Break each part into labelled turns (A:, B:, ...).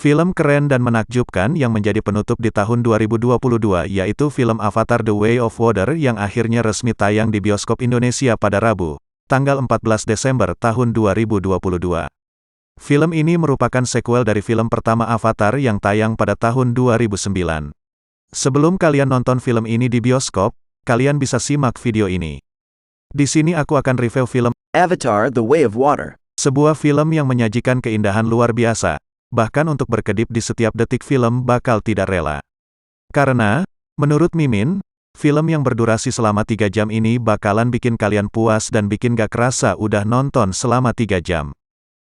A: Film keren dan menakjubkan yang menjadi penutup di tahun 2022 yaitu film Avatar The Way of Water yang akhirnya resmi tayang di bioskop Indonesia pada Rabu, tanggal 14 Desember tahun 2022. Film ini merupakan sequel dari film pertama Avatar yang tayang pada tahun 2009. Sebelum kalian nonton film ini di bioskop, kalian bisa simak video ini. Di sini aku akan review film
B: Avatar The Way of Water.
A: Sebuah film yang menyajikan keindahan luar biasa, bahkan untuk berkedip di setiap detik film bakal tidak rela. Karena, menurut Mimin, film yang berdurasi selama 3 jam ini bakalan bikin kalian puas dan bikin gak kerasa udah nonton selama 3 jam.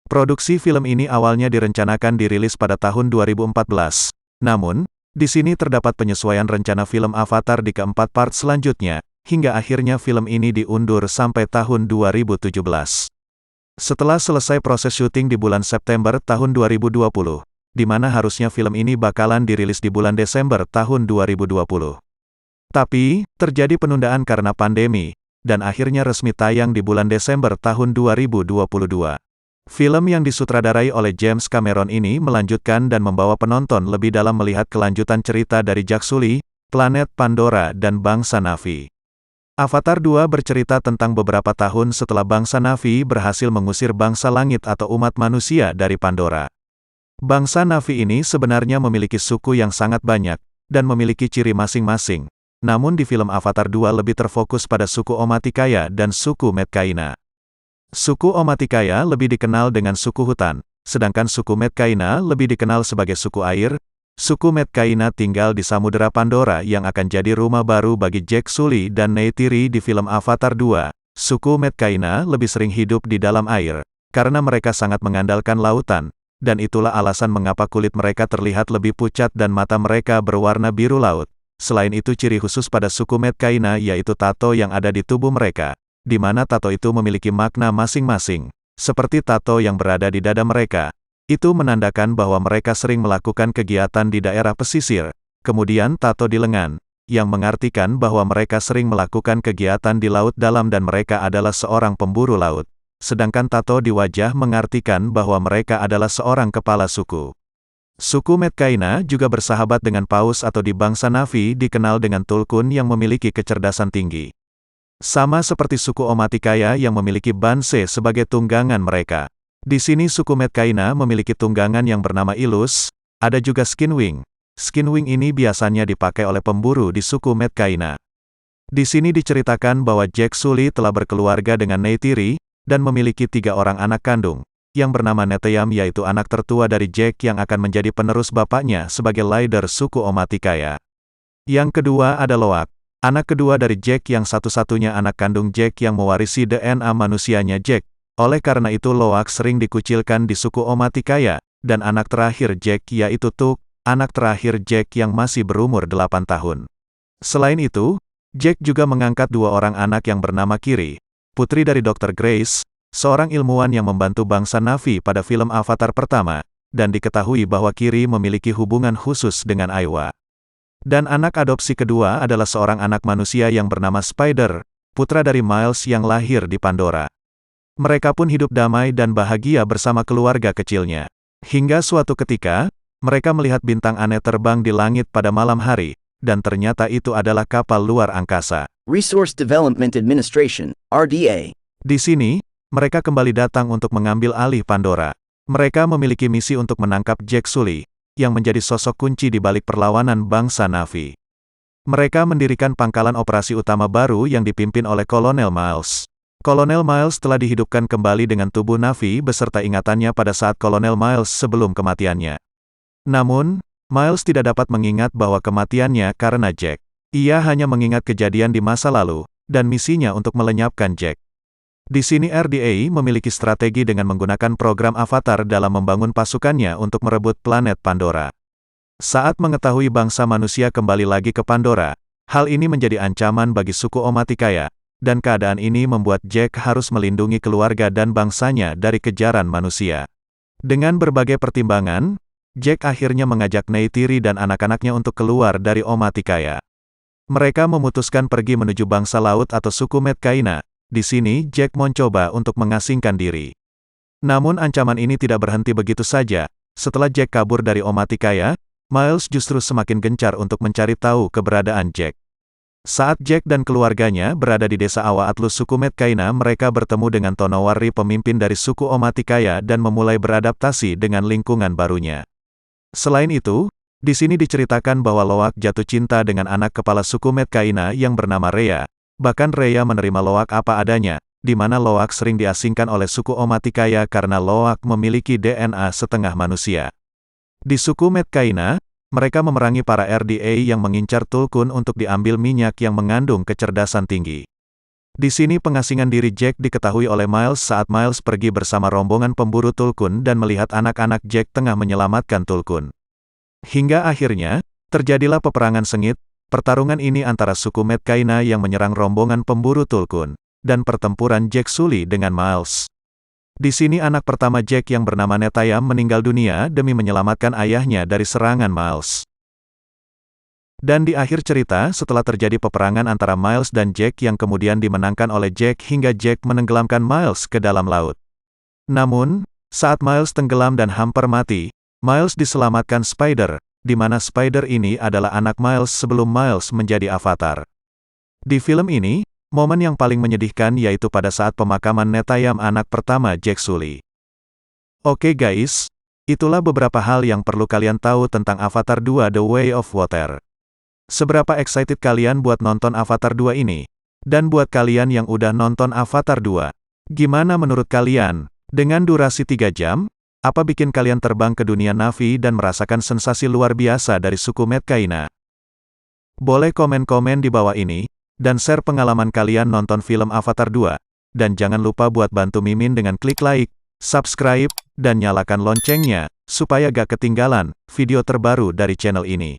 A: Produksi film ini awalnya direncanakan dirilis pada tahun 2014. Namun, di sini terdapat penyesuaian rencana film Avatar di keempat part selanjutnya, hingga akhirnya film ini diundur sampai tahun 2017. Setelah selesai proses syuting di bulan September tahun 2020, di mana harusnya film ini bakalan dirilis di bulan Desember tahun 2020. Tapi, terjadi penundaan karena pandemi, dan akhirnya resmi tayang di bulan Desember tahun 2022. Film yang disutradarai oleh James Cameron ini melanjutkan dan membawa penonton lebih dalam melihat kelanjutan cerita dari Jak Sully, planet Pandora dan bangsa Na'vi. Avatar 2 bercerita tentang beberapa tahun setelah bangsa Na'vi berhasil mengusir bangsa langit atau umat manusia dari Pandora. Bangsa Na'vi ini sebenarnya memiliki suku yang sangat banyak, dan memiliki ciri masing-masing. Namun di film Avatar 2 lebih terfokus pada suku Omaticaya dan suku Metkayina. Suku Omaticaya lebih dikenal dengan suku hutan, sedangkan suku Metkayina lebih dikenal sebagai suku air. Suku Metkayina tinggal di Samudera Pandora yang akan jadi rumah baru bagi Jak Sully dan Neytiri di film Avatar 2. Suku Metkayina lebih sering hidup di dalam air, karena mereka sangat mengandalkan lautan, dan itulah alasan mengapa kulit mereka terlihat lebih pucat dan mata mereka berwarna biru laut. Selain itu ciri khusus pada suku Metkayina yaitu tato yang ada di tubuh mereka, di mana tato itu memiliki makna masing-masing, seperti tato yang berada di dada mereka. Itu menandakan bahwa mereka sering melakukan kegiatan di daerah pesisir. Kemudian tato di lengan, yang mengartikan bahwa mereka sering melakukan kegiatan di laut dalam dan mereka adalah seorang pemburu laut. Sedangkan tato di wajah mengartikan bahwa mereka adalah seorang kepala suku. Suku Metkayina juga bersahabat dengan Paus atau di bangsa Na'vi dikenal dengan Tulkun yang memiliki kecerdasan tinggi. Sama seperti suku Omaticaya yang memiliki Banse sebagai tunggangan mereka. Di sini suku Metkayina memiliki tunggangan yang bernama Ilus, ada juga Skinwing. Skinwing ini biasanya dipakai oleh pemburu di suku Metkayina. Di sini diceritakan bahwa Jak Sully telah berkeluarga dengan Neytiri, dan memiliki 3 orang anak kandung, yang bernama Neteyam yaitu anak tertua dari Jak yang akan menjadi penerus bapaknya sebagai leader suku Omaticaya. Yang kedua ada Loak, anak kedua dari Jak yang satu-satunya anak kandung Jak yang mewarisi DNA manusianya Jak. Oleh karena itu Loak sering dikucilkan di suku Omaticaya, dan anak terakhir Jak yaitu Tuk, anak terakhir Jak yang masih berumur 8 tahun. Selain itu, Jak juga mengangkat 2 orang anak yang bernama Kiri, putri dari Dr. Grace, seorang ilmuwan yang membantu bangsa Na'vi pada film Avatar pertama, dan diketahui bahwa Kiri memiliki hubungan khusus dengan Eywa. Dan anak adopsi kedua adalah seorang anak manusia yang bernama Spider, putra dari Miles yang lahir di Pandora. Mereka pun hidup damai dan bahagia bersama keluarga kecilnya. Hingga suatu ketika, mereka melihat bintang aneh terbang di langit pada malam hari, dan ternyata itu adalah kapal luar angkasa.
B: Resource Development Administration, RDA.
A: Di sini, mereka kembali datang untuk mengambil alih Pandora. Mereka memiliki misi untuk menangkap Jak Sully, yang menjadi sosok kunci di balik perlawanan bangsa Na'vi. Mereka mendirikan pangkalan operasi utama baru yang dipimpin oleh Kolonel Miles. Kolonel Miles telah dihidupkan kembali dengan tubuh Na'vi beserta ingatannya pada saat Kolonel Miles sebelum kematiannya. Namun, Miles tidak dapat mengingat bahwa kematiannya karena Jak. Ia hanya mengingat kejadian di masa lalu, dan misinya untuk melenyapkan Jak. Di sini RDA memiliki strategi dengan menggunakan program Avatar dalam membangun pasukannya untuk merebut planet Pandora. Saat mengetahui bangsa manusia kembali lagi ke Pandora, hal ini menjadi ancaman bagi suku Omaticaya. Dan keadaan ini membuat Jak harus melindungi keluarga dan bangsanya dari kejaran manusia. Dengan berbagai pertimbangan, Jak akhirnya mengajak Neytiri dan anak-anaknya untuk keluar dari Omaticaya. Mereka memutuskan pergi menuju bangsa laut atau suku Metkayina. Di sini Jak mencoba untuk mengasingkan diri. Namun ancaman ini tidak berhenti begitu saja. setelah Jack kabur dari Omaticaya, Miles justru semakin gencar untuk mencari tahu keberadaan Jack. Saat Jack dan keluarganya berada di desa Awa Atlus suku Medcaina, mereka bertemu dengan Tonowari, pemimpin dari suku Omaticaya, dan memulai beradaptasi dengan lingkungan barunya. Selain itu, di sini diceritakan bahwa Loak jatuh cinta dengan anak kepala suku Medcaina yang bernama Rhea. Bahkan Rhea menerima Loak apa adanya, di mana Loak sering diasingkan oleh suku Omaticaya karena Loak memiliki DNA setengah manusia. Di suku Medcaina, mereka memerangi para RDA yang mengincar Tulkun untuk diambil minyak yang mengandung kecerdasan tinggi. Di sini pengasingan diri Jack diketahui oleh Miles saat Miles pergi bersama rombongan pemburu Tulkun dan melihat anak-anak Jack tengah menyelamatkan Tulkun. Hingga akhirnya, terjadilah peperangan sengit. Pertarungan ini antara suku Medcaina yang menyerang rombongan pemburu Tulkun, dan pertempuran Jack Sully dengan Miles. Di sini anak pertama Jack yang bernama Netayam meninggal dunia demi menyelamatkan ayahnya dari serangan Miles. Dan di akhir cerita, setelah terjadi peperangan antara Miles dan Jack yang kemudian dimenangkan oleh Jack hingga Jack menenggelamkan Miles ke dalam laut. Namun, saat Miles tenggelam dan hampir mati, Miles diselamatkan Spider, di mana Spider ini adalah anak Miles sebelum Miles menjadi avatar. Di film ini, momen yang paling menyedihkan yaitu pada saat pemakaman Netayam, anak pertama Jack Sully. Oke guys, itulah beberapa hal yang perlu kalian tahu tentang Avatar 2 The Way of Water. Seberapa excited kalian buat nonton Avatar 2 ini? Dan buat kalian yang udah nonton Avatar 2, gimana menurut kalian? Dengan durasi 3 jam, apa bikin kalian terbang ke dunia Na'vi dan merasakan sensasi luar biasa dari suku Medcaina? Boleh komen-komen di bawah ini, dan share pengalaman kalian nonton film Avatar 2. Dan jangan lupa buat bantu Mimin dengan klik like, subscribe, dan nyalakan loncengnya, supaya gak ketinggalan video terbaru dari channel ini.